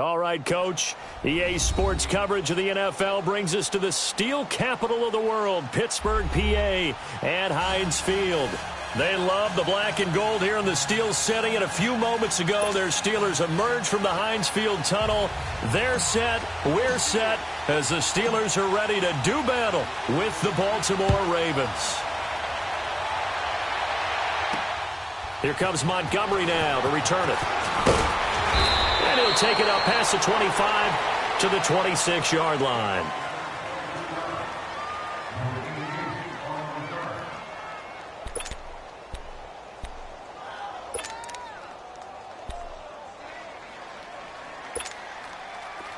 All right, Coach. EA Sports coverage of the NFL brings us to the steel capital of the world, Pittsburgh, PA, at Heinz Field. They love the black and gold here in the steel setting, and a few moments ago, their Steelers emerged from the Heinz Field tunnel. They're set, we're set, as the Steelers are ready to do battle with the Baltimore Ravens. Here comes Montgomery now to return it. And he'll take it up past the 25 to the 26-yard line.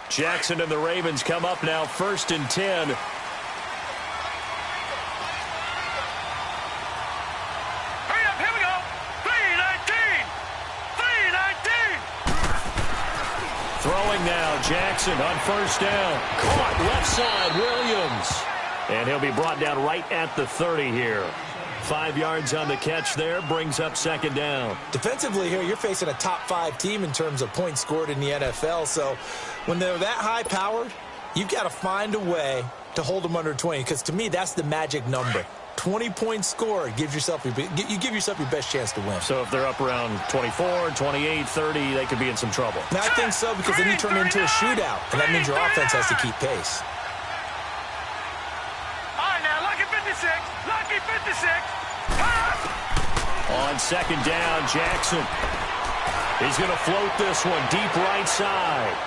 Jackson and the Ravens come up now, 1st and 10. Throwing now, Jackson on 1st down. Caught left side, Williams. And he'll be brought down right at the 30 here. 5 yards on the catch there, brings up 2nd down. Defensively here, you're facing a top-5 team in terms of points scored in the NFL. So when they're that high-powered, you've got to find a way to hold them under 20. Because to me, that's the magic number. 20 points scored, you give yourself your best chance to win. So if they're up around 24, 28, 30, they could be in some trouble. And I think so, because then you turn it into a shootout, and that means your offense has to keep pace. All right, now, lucky 56, lucky 56. On 2nd down, Jackson. He's going to float this one deep right side.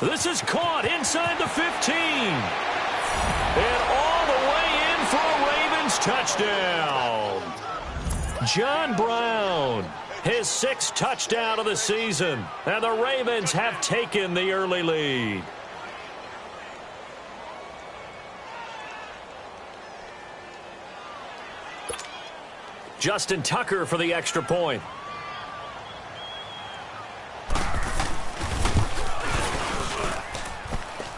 This is caught inside the 15. And all the way in for a Ravens touchdown. John Brown, his 6th touchdown of the season. And the Ravens have taken the early lead. Justin Tucker for the extra point.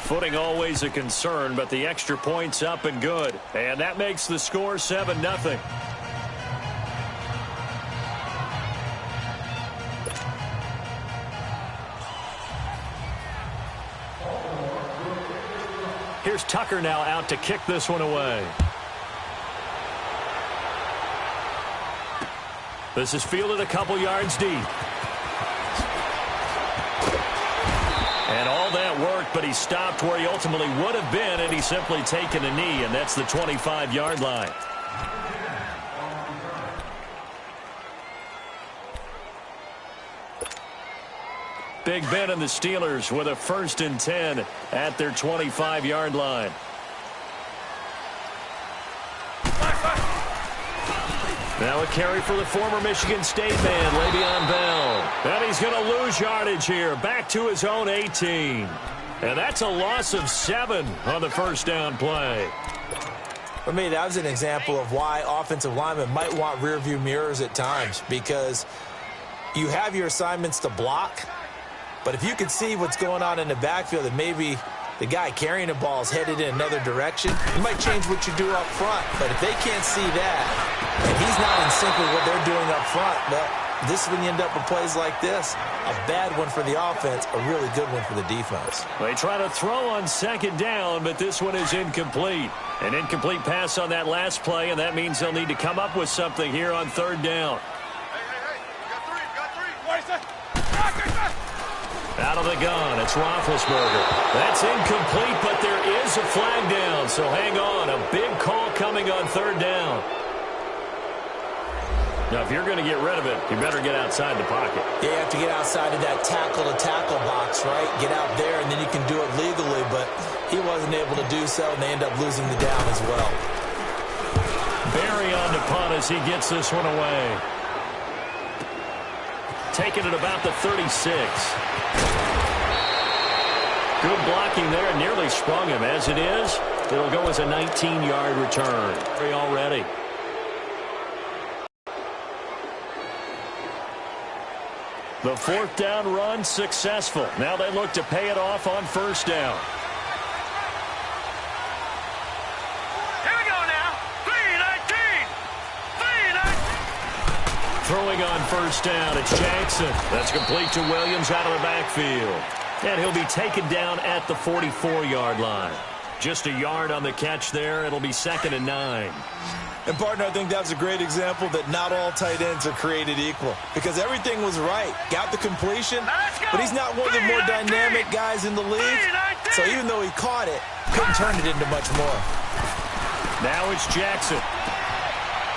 Footing always a concern, but the extra point's up and good. And that makes the score 7-0. Here's Tucker now out to kick this one away. This is fielded a couple yards deep. And all that worked, but he stopped where he ultimately would have been, and he's simply taken a knee, and that's the 25-yard line. Big Ben and the Steelers with a 1st and 10 at their 25-yard line. Now a carry for the former Michigan State man, Le'Veon Bell. And he's going to lose yardage here, back to his own 18. And that's a loss of 7 on the 1st down play. For me, that was an example of why offensive linemen might want rearview mirrors at times, because you have your assignments to block, but if you can see what's going on in the backfield and maybe the guy carrying the ball is headed in another direction, you might change what you do up front. But if they can't see that, and he's not in sync with what they're doing up front, well, this is when you end up with plays like this. A bad one for the offense, a really good one for the defense. They try to throw on 2nd down, but this one is incomplete. An incomplete pass on that last play, and that means they'll need to come up with something here on 3rd down. Out of the gun, it's Roethlisberger. That's incomplete, but there is a flag down, so hang on. A big call coming on 3rd down. Now, if you're going to get rid of it, you better get outside the pocket. Yeah, you have to get outside of that tackle-to-tackle box, right? Get out there, and then you can do it legally, but he wasn't able to do so, and they end up losing the down as well. Barry on to punt as he gets this one away. Taking it about the 36. Good blocking there, nearly sprung him. As it is, it'll go as a 19-yard return. Already. The 4th down run successful. Now they look to pay it off on 1st down. Here we go now. 3-19. 3-19. Throwing on 1st down, it's Jackson. That's complete to Williams out of the backfield. And he'll be taken down at the 44-yard line. Just a yard on the catch there. It'll be 2nd and 9. And, partner, I think that's a great example that not all tight ends are created equal, because everything was right. Got the completion, but he's not one of the more dynamic guys in the league. So even though he caught it, couldn't turn it into much more. Now it's Jackson.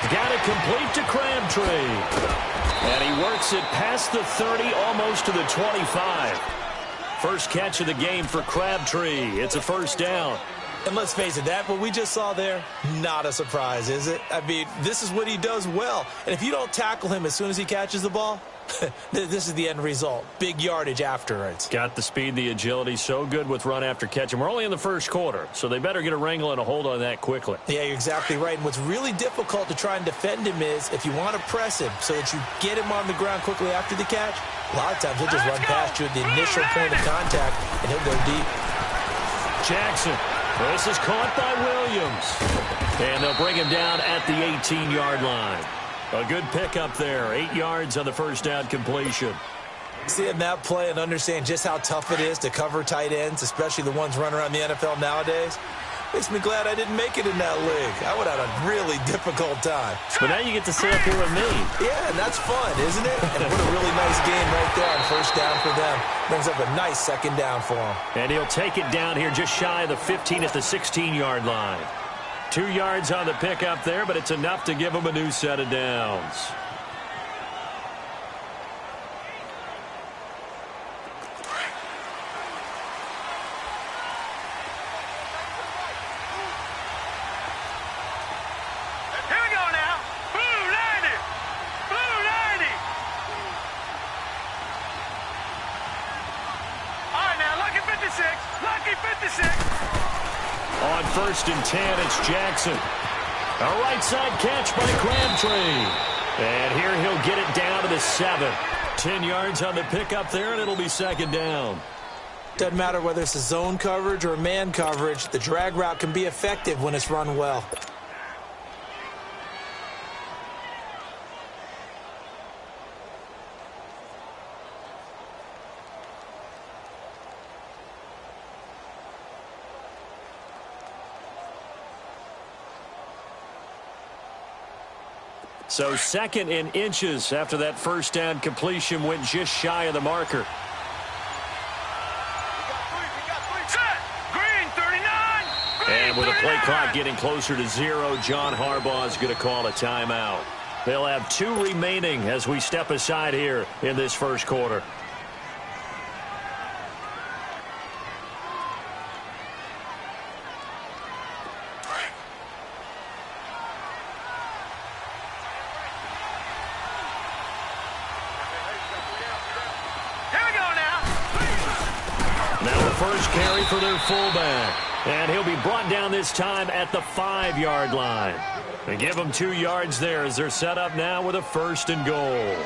Got it complete to Crabtree. And he works it past the 30, almost to the 25. First catch of the game for Crabtree. It's a first down. And let's face it, that what we just saw there, not a surprise, is it? I mean, this is what he does well. And if you don't tackle him as soon as he catches the ball, this is the end result. Big yardage afterwards. Got the speed, the agility, so good with run after catch. And we're only in the first quarter, so they better get a wrangle and a hold on that quickly. Yeah, you're exactly right. And what's really difficult to try and defend him is if you want to press him so that you get him on the ground quickly after the catch, a lot of times he'll just run past you at the initial point of contact, and he'll go deep. Jackson. This is caught by Williams. And they'll bring him down at the 18-yard line. A good pickup there. 8 yards on the first down completion. Seeing that play and understand just how tough it is to cover tight ends, especially the ones running around the NFL nowadays, makes me glad I didn't make it in that league. I would have had a really difficult time. But now you get to sit up here with me. Yeah, and that's fun, isn't it? And what a really nice game right there on first down for them. Brings up a nice second down for him. And he'll take it down here just shy of the 15 at the 16-yard line. 2 yards on the pickup there, but it's enough to give him a new set of downs. On 1st and 10, it's Jackson. A right side catch by Crabtree. And here he'll get it down to the 7. 10 yards on the pickup there, and it'll be 2nd down. Doesn't matter whether it's a zone coverage or man coverage, the drag route can be effective when it's run well. So 2nd in inches after that first down completion went just shy of the marker. And with the play clock getting closer to 0, John Harbaugh is going to call a timeout. They'll have 2 remaining as we step aside here in this first quarter. First carry for their fullback. And he'll be brought down this time at the 5-yard line. They give them 2 yards there as they're set up now with a 1st and goal.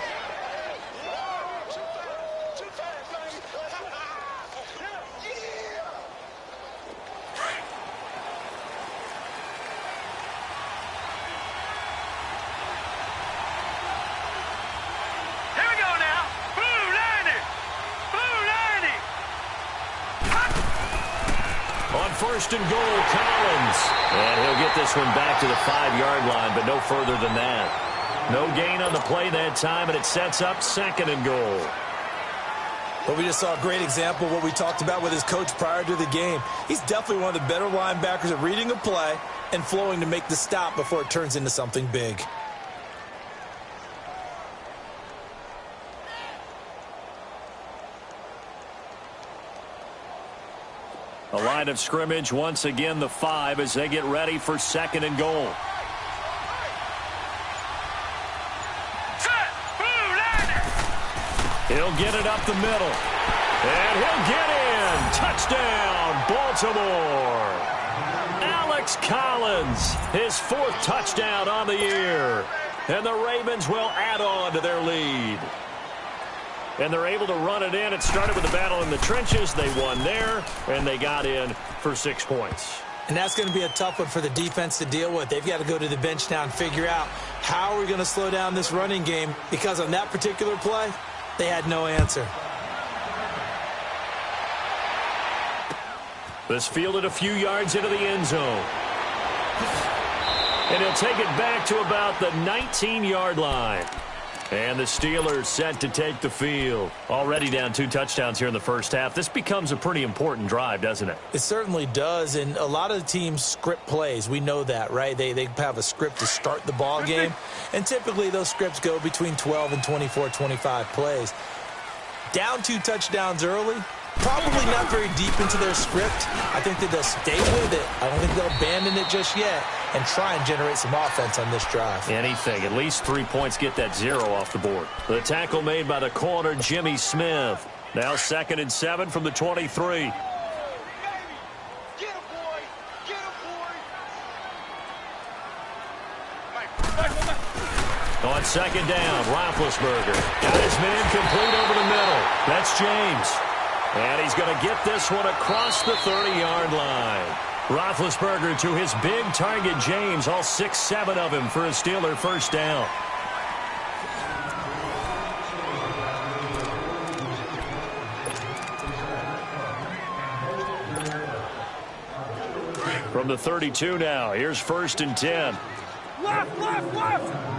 First and goal, Collins. And he'll get this one back to the 5-yard line, but no further than that. No gain on the play that time, and it sets up 2nd and goal. But we just saw a great example of what we talked about with his coach prior to the game. He's definitely one of the better linebackers at reading a play and flowing to make the stop before it turns into something big. A line of scrimmage, once again the 5 as they get ready for 2nd and goal. He'll get it up the middle. And he'll get in. Touchdown, Baltimore. Alex Collins, his 4th touchdown on the year. And the Ravens will add on to their lead. And they're able to run it in. It started with the battle in the trenches. They won there, and they got in for 6 points. And that's going to be a tough one for the defense to deal with. They've got to go to the bench now and figure out how are we going to slow down this running game, because on that particular play, they had no answer. This fielded a few yards into the end zone. And he'll take it back to about the 19-yard line. And the Steelers set to take the field. Already down 2 touchdowns here in the first half. This becomes a pretty important drive, doesn't it? It certainly does, and a lot of the teams script plays. We know that, right? They have a script to start the ball game, and typically those scripts go between 12 and 24, 25 plays. Down 2 touchdowns early, probably not very deep into their script. I think that they'll stay with it. I don't think they'll abandon it just yet and try and generate some offense on this drive. Anything. At least 3 points, get that 0 off the board. The tackle made by the corner, Jimmy Smith. Now 2nd and 7 from the 23. On 2nd down, Roethlisberger got his man complete over the middle. That's James. And he's going to get this one across the 30-yard line. Roethlisberger to his big target, James, all 6-7 of him for a Steeler first down. From the 32 now, here's 1st and 10. Left, left, left!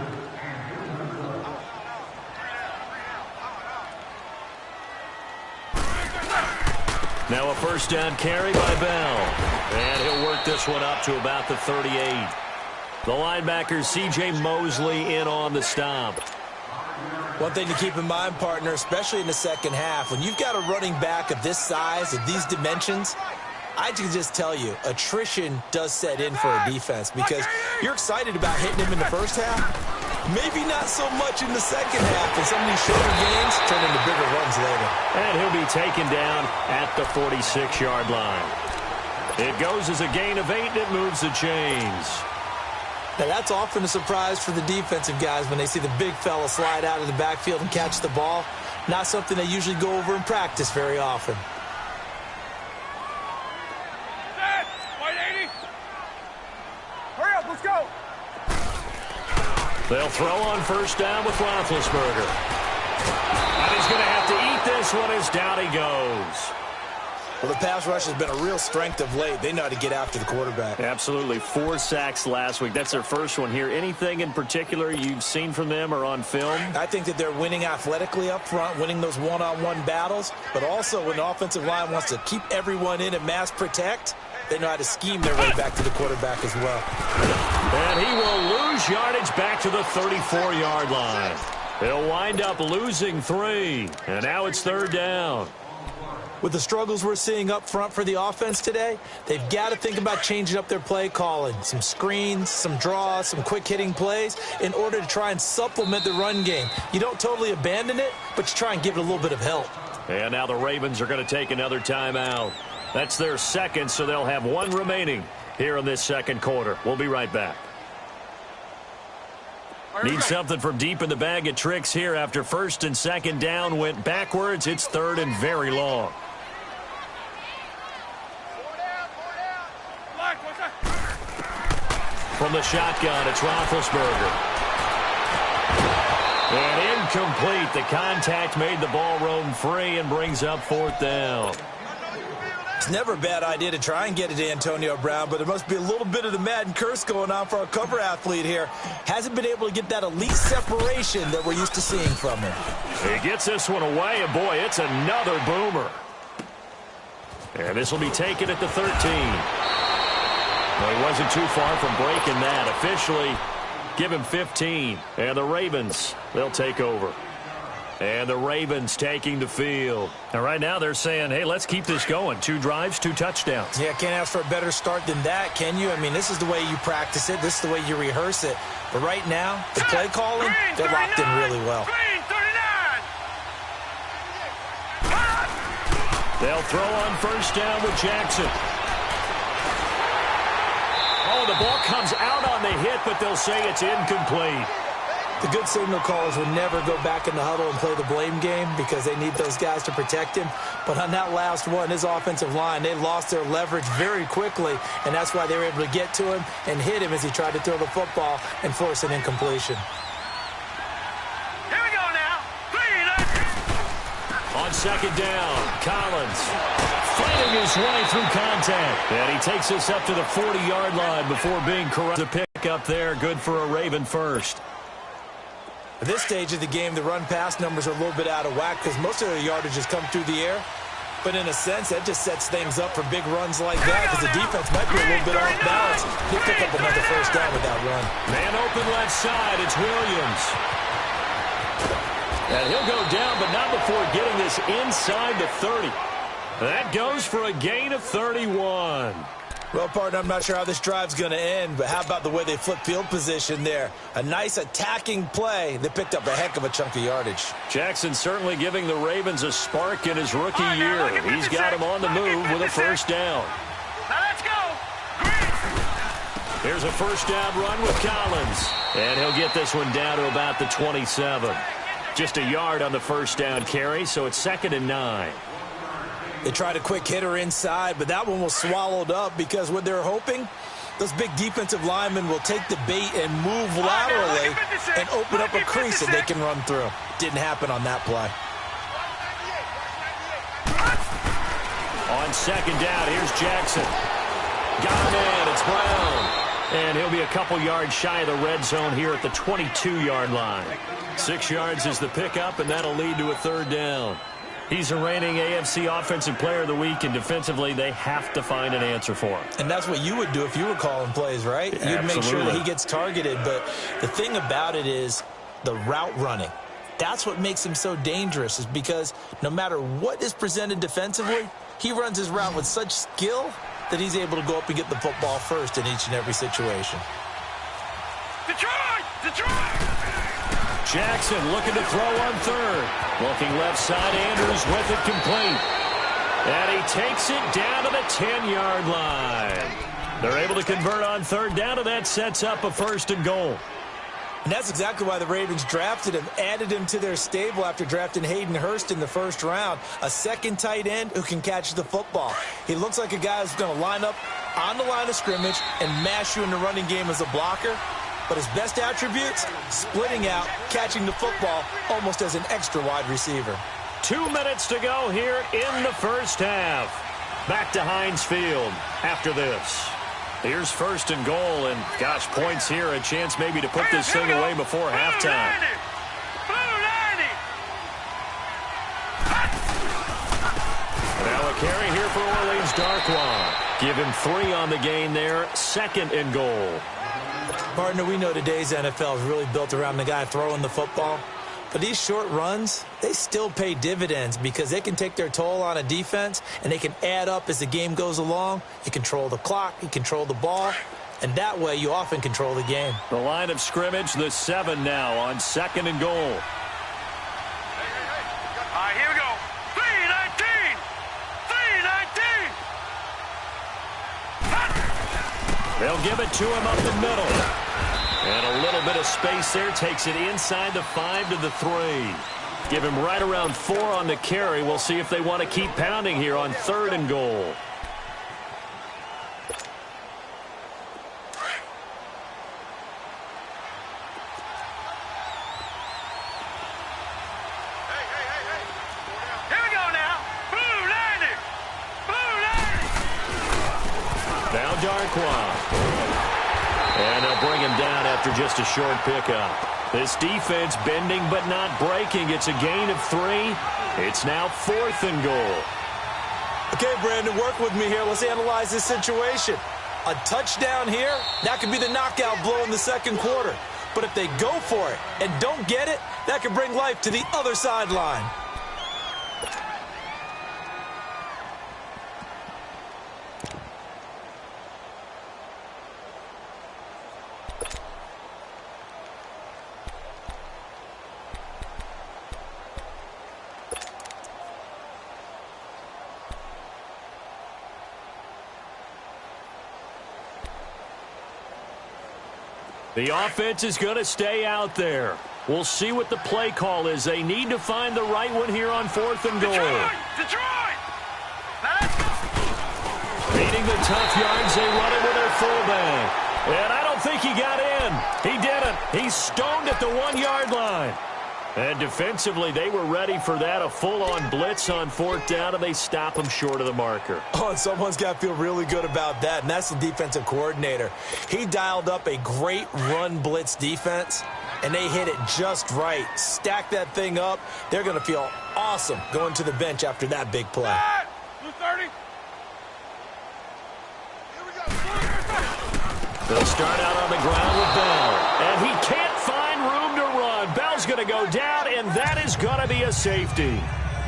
Now a first down carry by Bell. And he'll work this one up to about the 38. The linebacker, C.J. Mosley, in on the stop. One thing to keep in mind, partner, especially in the second half, when you've got a running back of this size, of these dimensions, I can just tell you, attrition does set in for a defense because you're excited about hitting him in the first half. Maybe not so much in the second half, and some of these shorter games turn into bigger runs later. And he'll be taken down at the 46-yard line. It goes as a gain of 8, and it moves the chains. Now, that's often a surprise for the defensive guys when they see the big fella slide out of the backfield and catch the ball. Not something they usually go over in practice very often. Hurry up, let's go! They'll throw on first down with Roethlisberger. And he's going to have to eat this one as down he goes. Well, the pass rush has been a real strength of late. They know how to get after the quarterback. Absolutely. 4 sacks last week. That's their first one here. Anything in particular you've seen from them or on film? I think that they're winning athletically up front, winning those one-on-one battles, but also when the offensive line wants to keep everyone in and mass protect, they know how to scheme their way back to the quarterback as well. And he will lose yardage back to the 34-yard line. He'll wind up losing 3. And now it's 3rd down. With the struggles we're seeing up front for the offense today, they've got to think about changing up their play calling. Some screens, some draws, some quick-hitting plays in order to try and supplement the run game. You don't totally abandon it, but you try and give it a little bit of help. And now the Ravens are going to take another timeout. That's their second, so they'll have 1 remaining here in this second quarter. We'll be right back. Need something from deep in the bag of tricks here after 1st and 2nd down went backwards. It's 3rd and very long. From the shotgun, it's Roethlisberger. And incomplete. The contact made the ball roam free and brings up 4th down. It's never a bad idea to try and get it to Antonio Brown, but there must be a little bit of the Madden curse going on for our cover athlete here. Hasn't been able to get that elite separation that we're used to seeing from him. He gets this one away, and boy, it's another boomer. And this will be taken at the 13. Well, he wasn't too far from breaking that. Officially, give him 15. And the Ravens, they'll take over. And the Ravens taking the field. And right now they're saying, hey, let's keep this going. 2 drives, 2 touchdowns. Yeah, can't ask for a better start than that, can you? I mean, this is the way you practice it. This is the way you rehearse it. But right now, the play calling, they're locked in really well. They'll throw on first down with Jackson. Oh, the ball comes out on the hit, but they'll say it's incomplete. The good signal callers would never go back in the huddle and play the blame game because they need those guys to protect him. But on that last one, his offensive line, they lost their leverage very quickly, and that's why they were able to get to him and hit him as he tried to throw the football and force an incompletion. Here we go now. 3, On 2nd down, Collins fighting working his way through contact. And he takes us up to the 40-yard line before being correct. The pick up there, good for a Raven first. At this stage of the game, the run-pass numbers are a little bit out of whack because most of their yardage has come through the air. But in a sense, that just sets things up for big runs like that because the defense might be a little bit off balance. He'll pick up another first down with that run. Man open left side, it's Williams. And he'll go down, but not before getting this inside the 30. That goes for a gain of 31. Well, partner, I'm not sure how this drive's going to end, but how about the way they flip field position there? A nice attacking play. They picked up a heck of a chunk of yardage. Jackson certainly giving the Ravens a spark in his rookie year. He's got him on the move with a first down. Now let's go. Here's a first down run with Collins. And he'll get this one down to about the 27. Just a yard on the first down carry, so it's 2nd and 9. They tried a quick hitter inside, but that one was swallowed up because what they're hoping, those big defensive linemen will take the bait and move laterally and open up a crease that they can run through. Didn't happen on that play. On second down, here's Jackson. Got him in, it's Brown. And he'll be a couple yards shy of the red zone here at the 22-yard line. 6 yards is the pickup, and that'll lead to a third down. He's a reigning AFC Offensive Player of the Week, and defensively, they have to find an answer for him. And that's what you would do if you were calling plays, right? You'd make sure that he gets targeted. But the thing about it is the route running. That's what makes him so dangerous, is because no matter what is presented defensively, he runs his route with such skill that he's able to go up and get the football first in each and every situation. Detroit! Detroit! Jackson looking to throw on third. Looking left side, Andrews with it complete. And he takes it down to the 10-yard line. They're able to convert on third down, and that sets up a 1st and goal. And that's exactly why the Ravens drafted him, added him to their stable after drafting Hayden Hurst in the first round. A second tight end who can catch the football. He looks like a guy who's going to line up on the line of scrimmage and mash you in the running game as a blocker. But his best attributes, splitting out, catching the football almost as an extra wide receiver. 2 minutes to go here in the first half. Back to Heinz Field after this. Here's 1st and goal, and gosh, points here, a chance maybe to put this thing away before halftime. Now a carry here for Orleans Darkwa. Give him 3 on the gain there, 2nd and goal. Partner, we know today's NFL is really built around the guy throwing the football. But these short runs, they still pay dividends because they can take their toll on a defense and they can add up as the game goes along. You control the clock, you control the ball, and that way you often control the game. The line of scrimmage, the 7 now on 2nd and goal. All right, here we go. 3-19! 3-19! They'll give it to him up the middle. And a little bit of space there, takes it inside the 5 to the 3. Give him right around 4 on the carry. We'll see if they want to keep pounding here on 3rd and goal. Here we go now. Blue 90! Blue 90! Now Darkwa. And they'll bring him down after just a short pickup. This defense bending but not breaking. It's a gain of 3. It's now 4th and goal. Okay, Brandon, work with me here. Let's analyze this situation. A touchdown here, that could be the knockout blow in the second quarter. But if they go for it and don't get it, that could bring life to the other sideline. The offense is going to stay out there. We'll see what the play call is. They need to find the right one here on 4th and goal. Detroit! Now let's go! Beating the tough yards, they run it with their fullback. And I don't think he got in. He didn't. He's stoned at the 1-yard line. And defensively, they were ready for that, a full-on blitz on 4th down, and they stop them short of the marker. Oh, and someone's got to feel really good about that, and that's the defensive coordinator. He dialed up a great run blitz defense, and they hit it just right. Stack that thing up. They're going to feel awesome going to the bench after that big play. 230. They'll start out on the ground with Bell, and he can't find room to run. Bell's going to go down, and that is going to be a safety.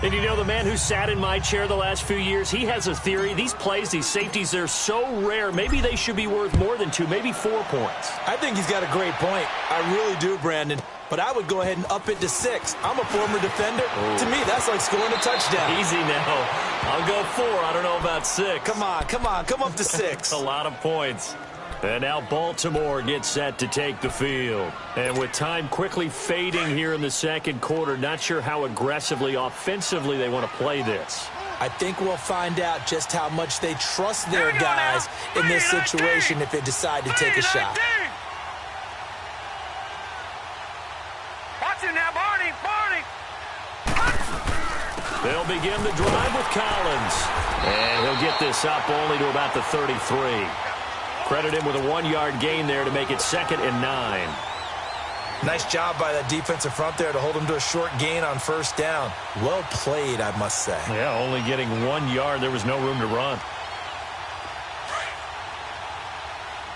And you know, the man who sat in my chair the last few years, he has a theory. These plays, these safeties, they're so rare. Maybe they should be worth more than 2, maybe 4 points. I think he's got a great point. I really do, Brandon. But I would go ahead and up it to 6. I'm a former defender. Ooh. To me, that's like scoring a touchdown. Easy now. I'll go 4. I don't know about 6. Come on. Come up to 6. A lot of points. And now Baltimore gets set to take the field. And with time quickly fading here in the second quarter, not sure how aggressively, offensively they want to play this. I think we'll find out just how much they trust their guys in this situation if they decide to take a shot. Watch it now, Barney. They'll begin the drive with Collins. And he'll get this up only to about the 33. Credit him with a 1-yard gain there to make it 2nd and 9. Nice job by that defensive front there to hold him to a short gain on 1st down. Well played, I must say. Yeah, only getting 1 yard. There was no room to run.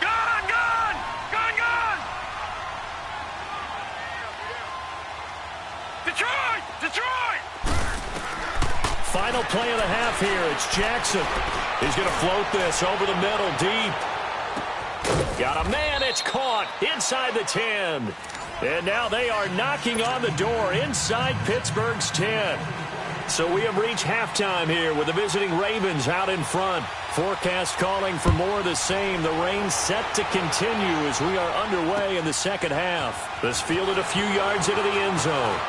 Gun! Detroit! Final play of the half here. It's Jackson. He's going to float this over the middle, deep. Got a man. It's caught inside the 10. And now they are knocking on the door inside Pittsburgh's 10. So we have reached halftime here with the visiting Ravens out in front. Forecast calling for more of the same. The rain set to continue as we are underway in the second half. This fielded a few yards into the end zone.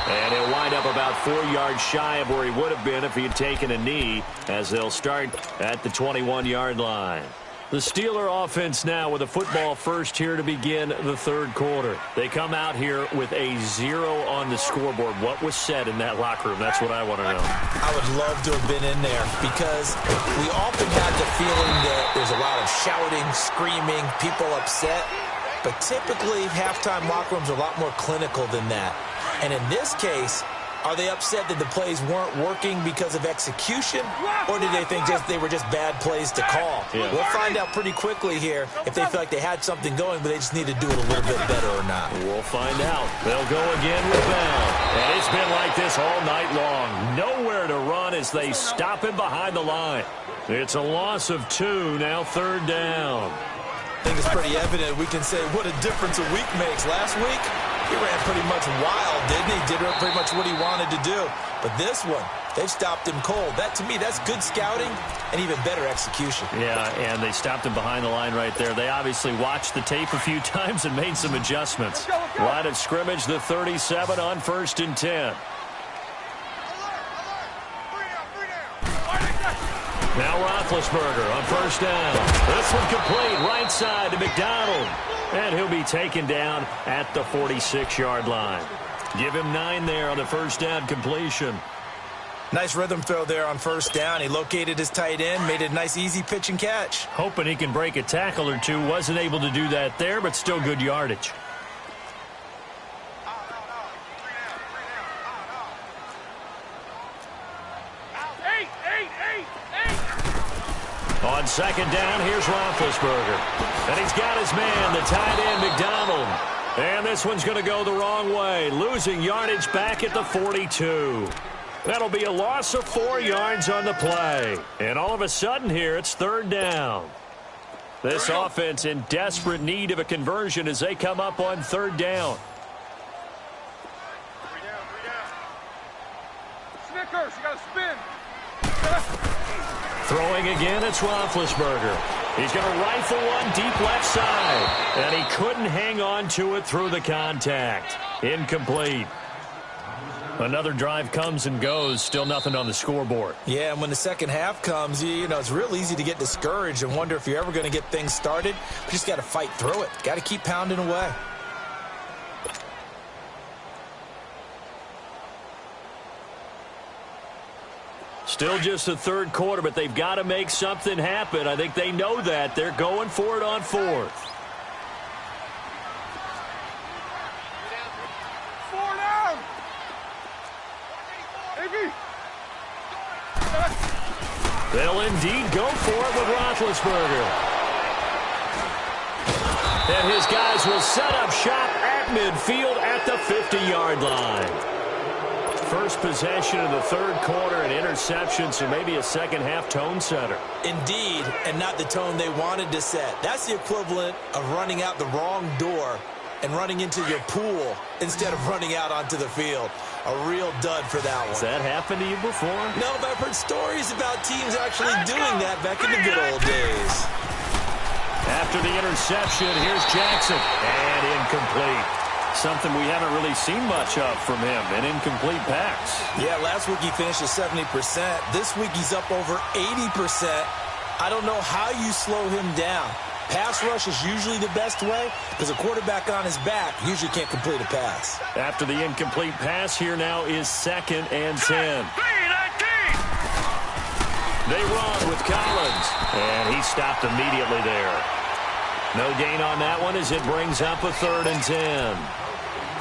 And he'll wind up about 4 yards shy of where he would have been if he had taken a knee, as they'll start at the 21-yard line. The Steeler offense now with a football first here to begin the third quarter. They come out here with a 0 on the scoreboard. What was said in that locker room? That's what I want to know. I would love to have been in there because we often had the feeling that there's a lot of shouting, screaming, people upset. But typically, halftime locker rooms are a lot more clinical than that. And in this case, are they upset that the plays weren't working because of execution, or did they think they were just bad plays to call? Yeah. We'll find out pretty quickly here if they feel like they had something going, but they just need to do it a little bit better or not. We'll find out. They'll go again with Bell. And it's been like this all night long. Nowhere to run as they stop him behind the line. It's a loss of 2, now 3rd down. I think it's pretty evident. We can say what a difference a week makes. Last week, he ran pretty much wild, didn't he? Did pretty much what he wanted to do. But this one, they've stopped him cold. That, to me, that's good scouting and even better execution. Yeah, and they stopped him behind the line right there. They obviously watched the tape a few times and made some adjustments. Line of scrimmage, the 37 on 1st and 10. Now Roethlisberger on 1st down. This one complete right side to McDonald. And he'll be taken down at the 46-yard line. Give him 9 there on the 1st down completion. Nice rhythm throw there on 1st down. He located his tight end, made it a nice, easy pitch and catch. Hoping he can break a tackle or two. Wasn't able to do that there, but still good yardage. On 2nd down, here's Roethlisberger. And he's got his man, the tight end, McDonald. And this one's going to go the wrong way, losing yardage back at the 42. That'll be a loss of 4 yards on the play. And all of a sudden here, it's 3rd down. This offense in desperate need of a conversion as they come up on 3rd down. Snickers, you got to spin. Throwing again, it's Roethlisberger. He's going to rifle one deep left side. And he couldn't hang on to it through the contact. Incomplete. Another drive comes and goes. Still nothing on the scoreboard. Yeah, and when the second half comes, you know, it's real easy to get discouraged and wonder if you're ever going to get things started. You just got to fight through it. Got to keep pounding away. Still just the third quarter, but they've got to make something happen. I think they know that. They're going for it on fourth. 4 down. They'll indeed go for it with Roethlisberger. And his guys will set up shop at midfield at the 50-yard line. First possession of the third quarter, an interception, so maybe a second-half tone setter. Indeed, and not the tone they wanted to set. That's the equivalent of running out the wrong door and running into your pool instead of running out onto the field. A real dud for that one. Has that happened to you before? No, but I've heard stories about teams actually doing that back in the good old days. After the interception, here's Jackson, and incomplete. Something we haven't really seen much of from him, an incomplete pass. Yeah, last week he finished at 70%. This week he's up over 80%. I don't know how you slow him down. Pass rush is usually the best way because a quarterback on his back usually can't complete a pass. After the incomplete pass, here now is 2nd and 10. They run with Collins, and he stopped immediately there. No gain on that one as it brings up a 3rd and 10.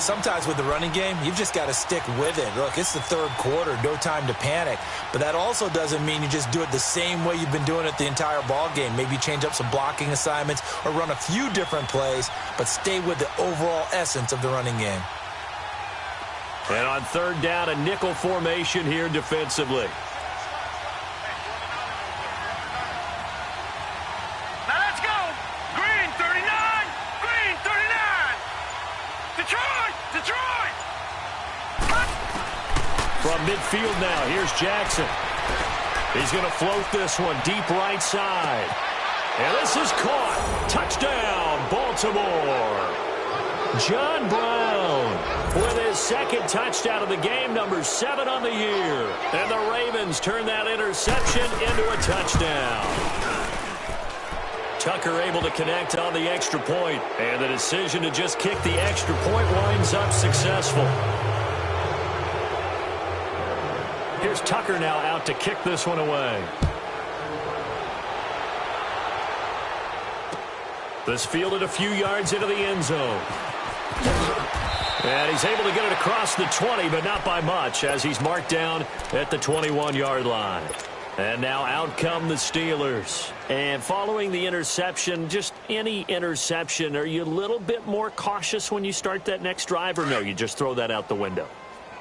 Sometimes with the running game, you've just got to stick with it. Look, it's the third quarter, no time to panic. But that also doesn't mean you just do it the same way you've been doing it the entire ball game. Maybe change up some blocking assignments or run a few different plays, but stay with the overall essence of the running game. And on 3rd down, a nickel formation here defensively. From midfield now, here's Jackson. He's going to float this one deep right side. And this is caught. Touchdown, Baltimore. John Brown with his 2nd touchdown of the game, number 7 on the year. And the Ravens turn that interception into a touchdown. Tucker able to connect on the extra point. And the decision to just kick the extra point winds up successful. Here's Tucker now out to kick this one away. This fielded a few yards into the end zone. And he's able to get it across the 20, but not by much, as he's marked down at the 21-yard line. And now out come the Steelers. And following the interception, just any interception, are you a little bit more cautious when you start that next drive, or no, you just throw that out the window?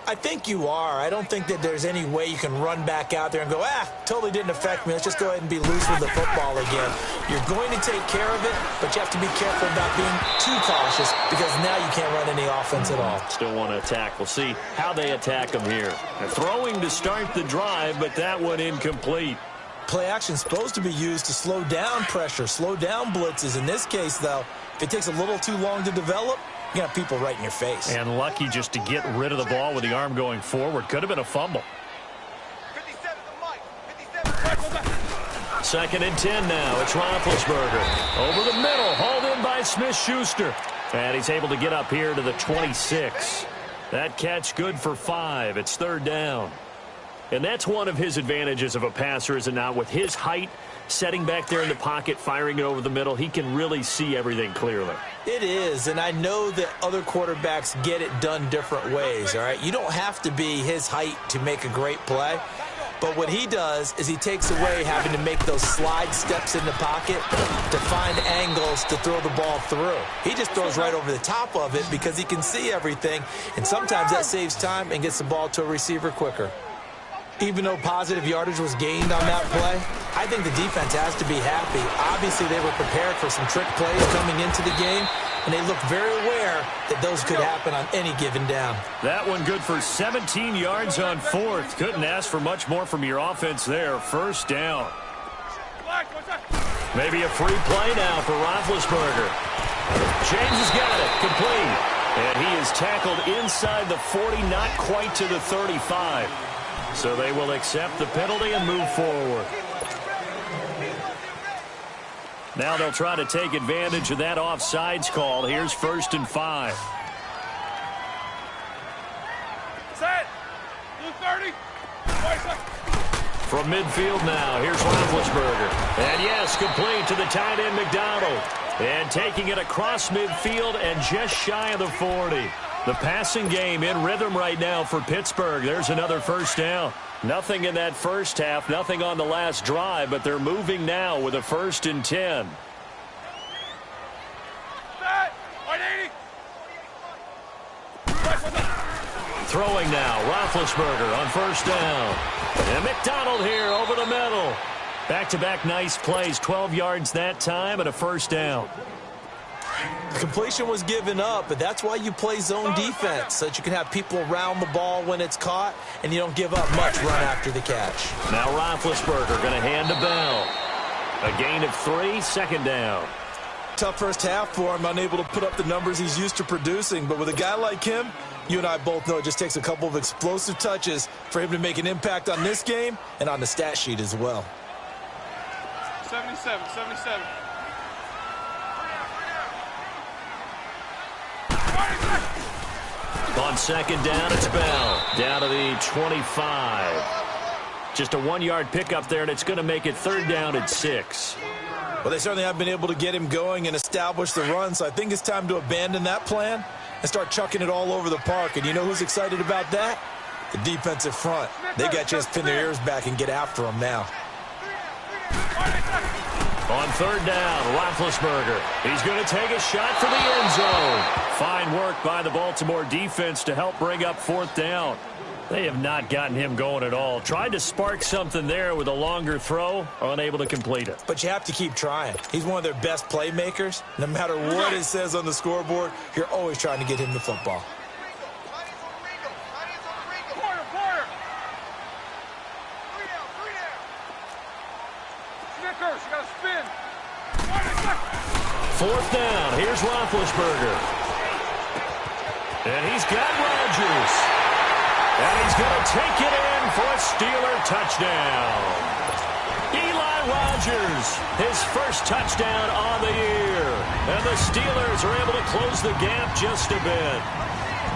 I think you are. I don't think that there's any way you can run back out there and go, totally didn't affect me. Let's just go ahead and be loose with the football again. You're going to take care of it, but you have to be careful about being too cautious because now you can't run any offense at all. Still want to attack. We'll see how they attack them here. They're throwing to start the drive, but that one incomplete. Play action is supposed to be used to slow down pressure, slow down blitzes. In this case, though, if it takes a little too long to develop, you got people right in your face. And lucky just to get rid of the ball with the arm going forward. Could have been a fumble. 2nd and 10 now. It's Roethlisberger. Over the middle. Hauled in by Smith-Schuster. And he's able to get up here to the 26. That catch good for 5. It's 3rd down. And that's one of his advantages of a passer, is it not? With his height, setting back there in the pocket, firing it over the middle, he can really see everything clearly. It is, and I know that other quarterbacks get it done different ways, all right? You don't have to be his height to make a great play. But what he does is he takes away having to make those slide steps in the pocket to find angles to throw the ball through. He just throws right over the top of it because he can see everything, and sometimes that saves time and gets the ball to a receiver quicker. Even though positive yardage was gained on that play, I think the defense has to be happy. Obviously, they were prepared for some trick plays coming into the game, and they looked very aware that those could happen on any given down. That one good for 17 yards on 4th. Couldn't ask for much more from your offense there. 1st down. Maybe a free play now for Roethlisberger. James has got it. Complete. And he is tackled inside the 40, not quite to the 35. So they will accept the penalty and move forward. Now they'll try to take advantage of that offsides call. Here's 1st and 5. Set. Blue 30. From From midfield now, here's Roethlisberger. And yes, complete to the tight end McDonald. And taking it across midfield and just shy of the 40. The passing game in rhythm right now for Pittsburgh. There's another first down. Nothing in that first half, nothing on the last drive, but they're moving now with a 1st and 10. Throwing now, Roethlisberger on first down. And McDonald here over the middle. Back-to-back nice plays, 12 yards that time and a first down. The completion was given up, but that's why you play zone defense, so that you can have people around the ball when it's caught, and you don't give up much run after the catch. Now Roethlisberger going to hand to Bell. A gain of 3, 2nd down. Tough first half for him, unable to put up the numbers he's used to producing, but with a guy like him, you and I both know it just takes a couple of explosive touches for him to make an impact on this game and on the stat sheet as well. 77. On 2nd down, it's Bell. Down to the 25. Just a 1-yard pickup there, and it's going to make it 3rd down at 6. Well, they certainly have been able to get him going and establish the run, so I think it's time to abandon that plan and start chucking it all over the park. And you know who's excited about that? The defensive front. They got a chance to pin their ears back and get after him now. On 3rd down, Roethlisberger. He's going to take a shot for the end zone. Fine work by the Baltimore defense to help bring up 4th down. They have not gotten him going at all. Tried to spark something there with a longer throw, unable to complete it. But you have to keep trying. He's one of their best playmakers. No matter what it says on the scoreboard, you're always trying to get him the football. Snickers, you got to spin. 4th down. Here's Roethlisberger. And he's got Rodgers. And he's going to take it in for a Steeler touchdown. Eli Rodgers, his first touchdown on the year. And the Steelers are able to close the gap just a bit.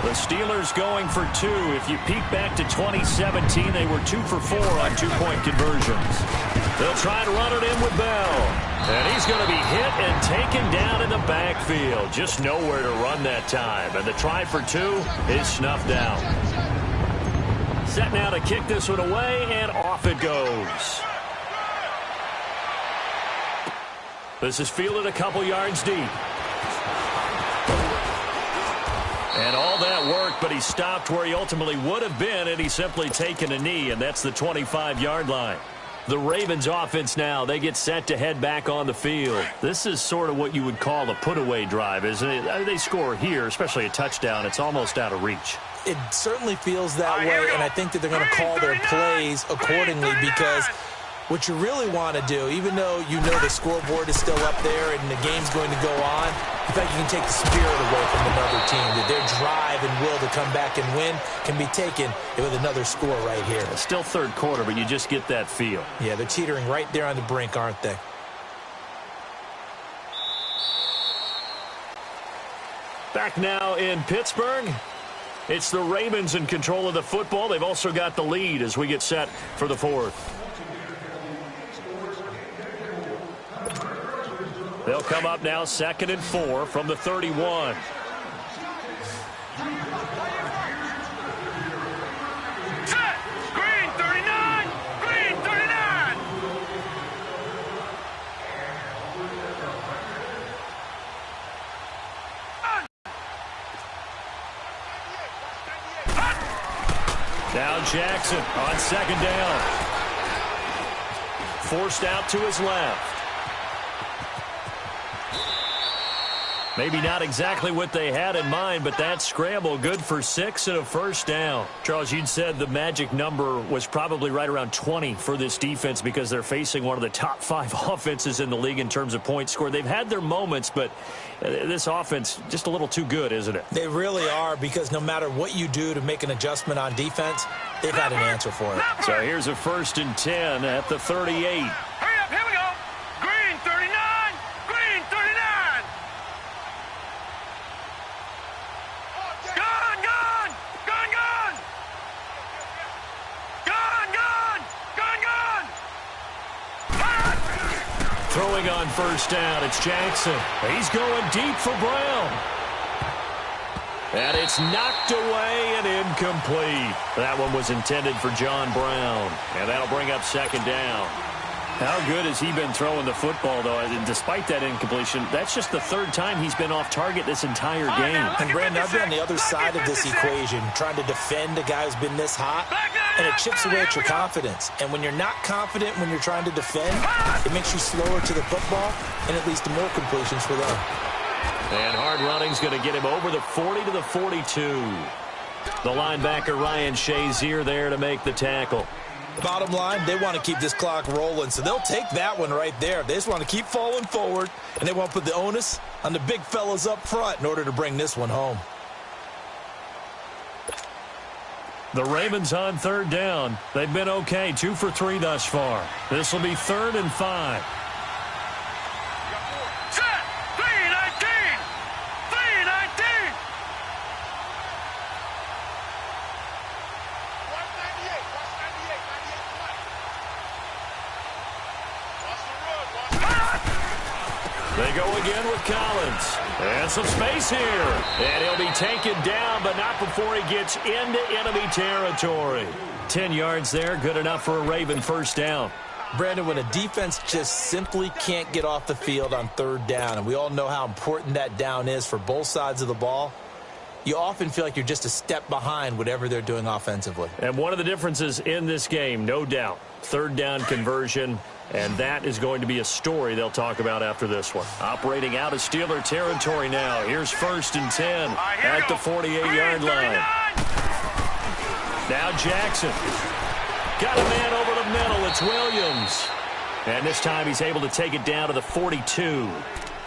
The Steelers going for 2. If you peek back to 2017, they were 2 for 4 on 2-point conversions. They'll try to run it in with Bell. And he's going to be hit and taken down in the backfield. Just nowhere to run that time. And the try for 2 is snuffed out. Set now to kick this one away, and off it goes. This is fielded a couple yards deep. And all that work, but he stopped where he ultimately would have been, and he's simply taken a knee, and that's the 25-yard line. The Ravens offense now, they get set to head back on the field. This is sort of what you would call a put-away drive, isn't it? I mean, they score here, especially a touchdown. It's almost out of reach. It certainly feels that way, and I think that they're going to call their plays accordingly, because what you really want to do, even though you know the scoreboard is still up there and the game's going to go on, in fact, you can take the spirit away from another team, that their drive and will to come back and win can be taken with another score right here. It's still 3rd quarter, but you just get that feel. Yeah, they're teetering right there on the brink, aren't they? Back now in Pittsburgh. It's the Ravens in control of the football. They've also got the lead as we get set for the 4th. They'll come up now 2nd and 4 from the 31. Green 39! Green 39! Now Jackson on 2nd down. Forced out to his left. Maybe not exactly what they had in mind, but that scramble good for 6 and a first down. Charles, you'd said the magic number was probably right around 20 for this defense because they're facing one of the top 5 offenses in the league in terms of points scored. They've had their moments, but this offense just a little too good, isn't it? They really are, because no matter what you do to make an adjustment on defense, they've had an answer for it. So here's a 1st and 10 at the 38. Hurry up, here we go! Green 39! Green 39! Gone, gone! Gone, gone! Gone, gone! Gone, gone! Throwing on first down, it's Jackson. He's going deep for Brown. And it's knocked away and incomplete. That one was intended for John Brown. And that'll bring up second down. How good has he been throwing the football, though? And despite that incompletion, that's just the third time he's been off target this entire game. And Brandon, I've been on the other side of this equation, trying to defend a guy who's been this hot, and it chips away at your confidence. And when you're not confident when you're trying to defend, it makes you slower to the football, and it leads to more completions for them. And hard running's going to get him over the 40 to the 42. The linebacker, Ryan Shazier, there to make the tackle. Bottom line, they want to keep this clock rolling, so they'll take that one right there. They just want to keep falling forward, and they want to put the onus on the big fellas up front in order to bring this one home. The Ravens on third down. They've been okay, 2 for 3 thus far. This will be 3rd and 5. They go again with Collins. And some space here. And he'll be taken down, but not before he gets into enemy territory. 10 yards there, good enough for a Raven first down. Brandon, when a defense just simply can't get off the field on third down, and we all know how important that down is for both sides of the ball, you often feel like you're just a step behind whatever they're doing offensively. And one of the differences in this game, no doubt, third down conversion, and that is going to be a story they'll talk about after this one. Operating out of Steeler territory now. Here's 1st and 10 at the 48-yard line. Now Jackson. Got a man over the middle. It's Williams. And this time he's able to take it down to the 42.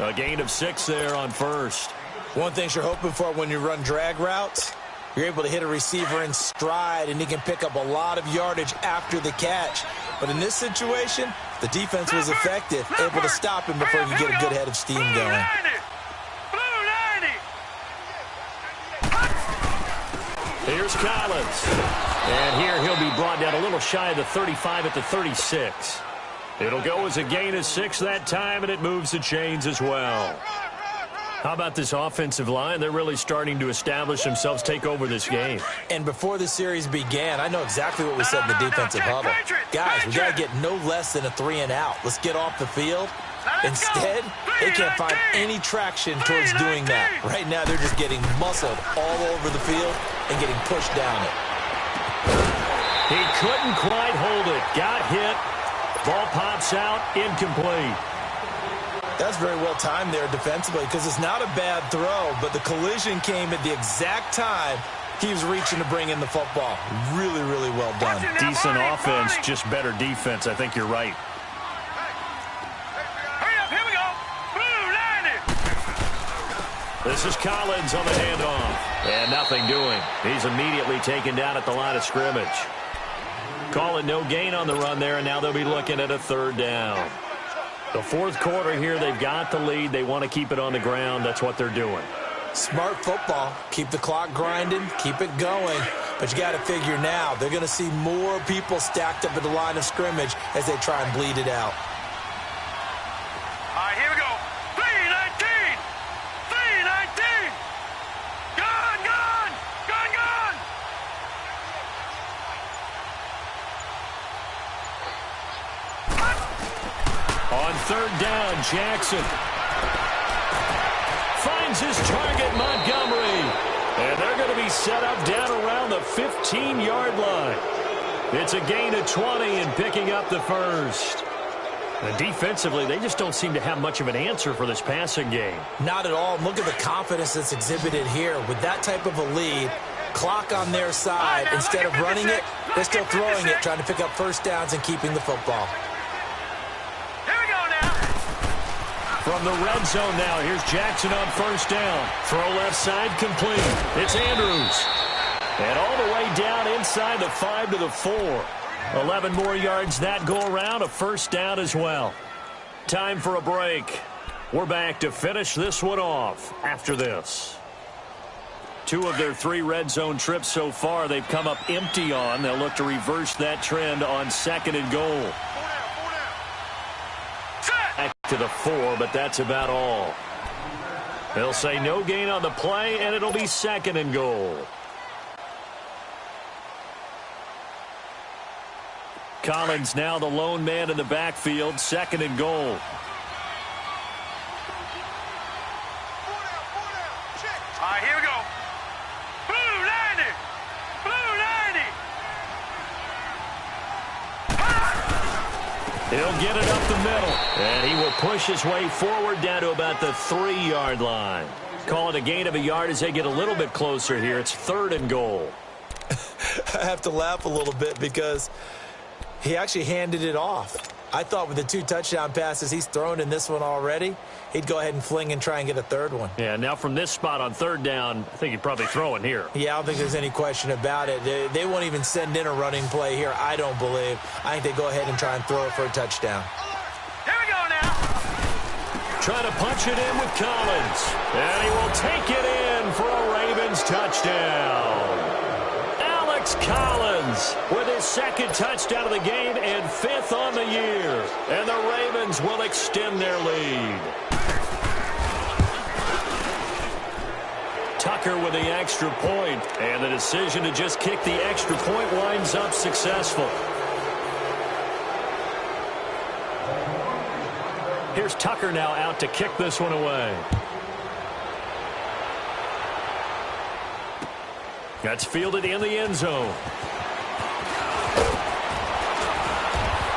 A gain of 6 there on first. One thing you're hoping for when you run drag routes, you're able to hit a receiver in stride, and he can pick up a lot of yardage after the catch. But in this situation, the defense was effective, able to stop him before he could get a good head of steam going. Here's Collins. And here he'll be brought down a little shy of the 35 at the 36. It'll go as a gain of 6 that time, and it moves the chains as well. How about this offensive line? They're really starting to establish themselves, take over this game. And before the series began, I know exactly what we said in the defensive huddle. Guys, we got to get no less than a 3-and-out. Let's get off the field. Instead, they can't find any traction towards doing that. Right now, they're just getting muscled all over the field and getting pushed down it. He couldn't quite hold it. Got hit. Ball pops out. Incomplete. That's very well timed there defensively because it's not a bad throw, but the collision came at the exact time he was reaching to bring in the football. Really, really well done. Decent offense, just better defense. I think you're right. Hurry up, here we go. Blue 90. This is Collins on the handoff. And nothing doing. He's immediately taken down at the line of scrimmage. Call it no gain on the run there, and now they'll be looking at a 3rd down. The 4th quarter here, they've got the lead. They want to keep it on the ground. That's what they're doing. Smart football. Keep the clock grinding. Keep it going. But you got to figure now, they're going to see more people stacked up at the line of scrimmage as they try and bleed it out. All right, here we go. 3-19. 3-19. Gone, gone. Gone, gone. On 3rd down, Jackson finds his target, Montgomery. And they're going to be set up down around the 15-yard line. It's a gain of 20 and picking up the first. And defensively, they just don't seem to have much of an answer for this passing game. Not at all. Look at the confidence that's exhibited here. With that type of a lead, clock on their side, instead of running it, they're still throwing it, trying to pick up first downs and keeping the football. From the red zone now, here's Jackson on 1st down. Throw left side complete. It's Andrews. And all the way down inside the 5 to the 4. 11 more yards that go around, a 1st down as well. Time for a break. We're back to finish this one off after this. 2 of their 3 red zone trips so far they've come up empty on. They'll look to reverse that trend on 2nd and goal. To the 4, but that's about all. They'll say no gain on the play, and it'll be 2nd and goal. Collins now the lone man in the backfield, 2nd and goal. All right, here we go. Blue 90! Blue 90! He'll get it up the middle, and he will push his way forward down to about the 3-yard line. Call it a gain of a yard as they get a little bit closer here. It's 3rd and goal. I have to laugh a little bit because he actually handed it off. I thought with the 2 touchdown passes he's thrown in this one already, he'd go ahead and fling and try and get a 3rd one. Yeah, now from this spot on 3rd down, I think he'd probably throw in here. Yeah, I don't think there's any question about it. They won't even send in a running play here, I don't believe. I think they go ahead and try and throw it for a touchdown. Here we go now. Trying to punch it in with Collins. And he will take it in for a Ravens touchdown. Collins with his 2nd touchdown of the game and 5th on the year. And the Ravens will extend their lead. Tucker with the extra point, and the decision to just kick the extra point winds up successful. Here's Tucker now out to kick this one away. That's fielded in the end zone.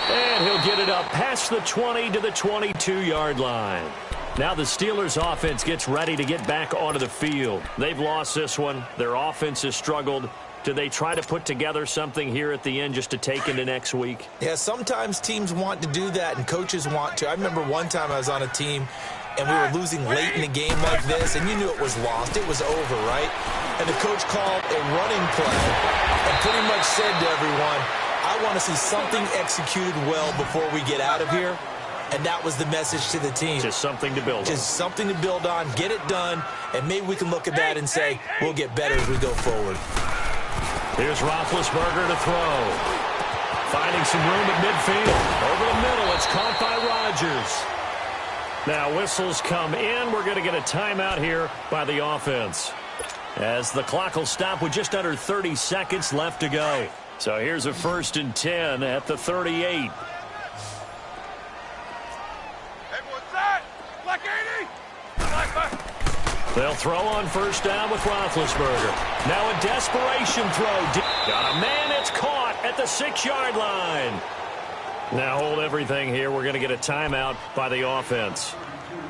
And he'll get it up past the 20 to the 22-yard line. Now the Steelers' offense gets ready to get back onto the field. They've lost this one. Their offense has struggled. Do they try to put together something here at the end just to take into next week? Yeah, sometimes teams want to do that and coaches want to. I remember one time I was on a team and we were losing late in the game like this, and you knew it was lost. It was over, right? And the coach called a running play and pretty much said to everyone, I want to see something executed well before we get out of here. And that was the message to the team. Just something to build on. Just something to build on, get it done, and maybe we can look at that and say, we'll get better as we go forward. Here's Roethlisberger to throw. Finding some room at midfield. Over the middle, it's caught by Rodgers. Now whistles come in. We're going to get a timeout here by the offense, as the clock will stop with just under 30 seconds left to go. So here's a 1st and 10 at the 38. Hey, what's that? Black 80? They'll throw on 1st down with Roethlisberger. Now a desperation throw. Got a man. It's caught at the 6-yard line. Now hold everything here. We're going to get a timeout by the offense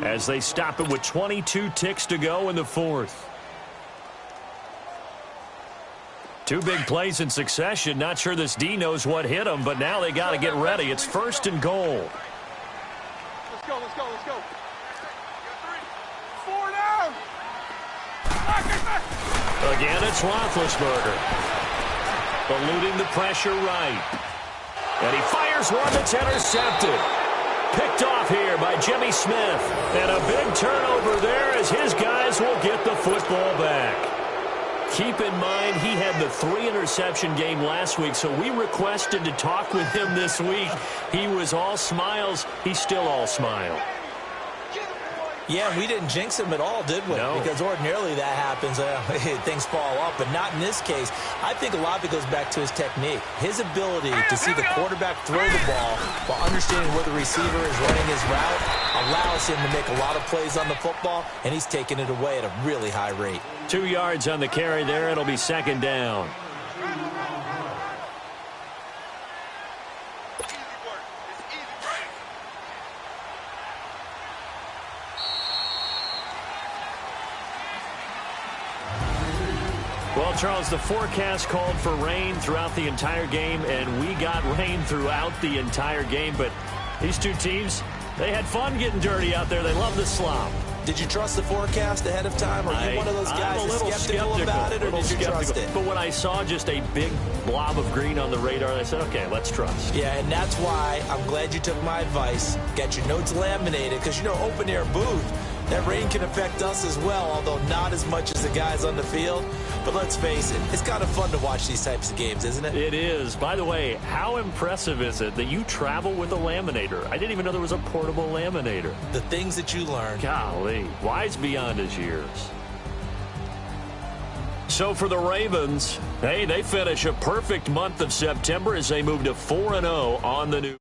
as they stop it with 22 ticks to go in the 4th. 2 big plays in succession. Not sure this D knows what hit him, but now they got to get ready. It's 1st and goal. Let's go, let's go, let's go. 4 down. Again, it's Roethlisberger. Eluding the pressure right. And he fires one that's intercepted. Picked off here by Jimmy Smith. And a big turnover there as his guys will get the football back. Keep in mind, he had the 3-interception game last week, so we requested to talk with him this week. He was all smiles. He's still all smile. Yeah, we didn't jinx him at all, did we? No. Because ordinarily that happens. Things fall off, but not in this case. I think a lot of it goes back to his technique. His ability to see the quarterback throw the ball while understanding where the receiver is running his route allows him to make a lot of plays on the football, and he's taking it away at a really high rate. 2 yards on the carry there. It'll be 2nd down. Well, Charles, the forecast called for rain throughout the entire game, and we got rain throughout the entire game. But these two teams, they had fun getting dirty out there. They love the slop. Did you trust the forecast ahead of time? Or are you one of those guys that's skeptical about it, or did you trust it? But when I saw just a big blob of green on the radar, I said, okay, let's trust. Yeah, and that's why I'm glad you took my advice. Get your notes laminated, because, you know, open-air booth, That rain can affect us as well, although not as much as the guys on the field. But let's face it, it's kind of fun to watch these types of games, isn't it? It is. By the way, how impressive is it that you travel with a laminator? I didn't even know there was a portable laminator. The things that you learn. Golly, wise beyond his years. So for the Ravens, hey, they finish a perfect month of September as they move to 4-0 on the new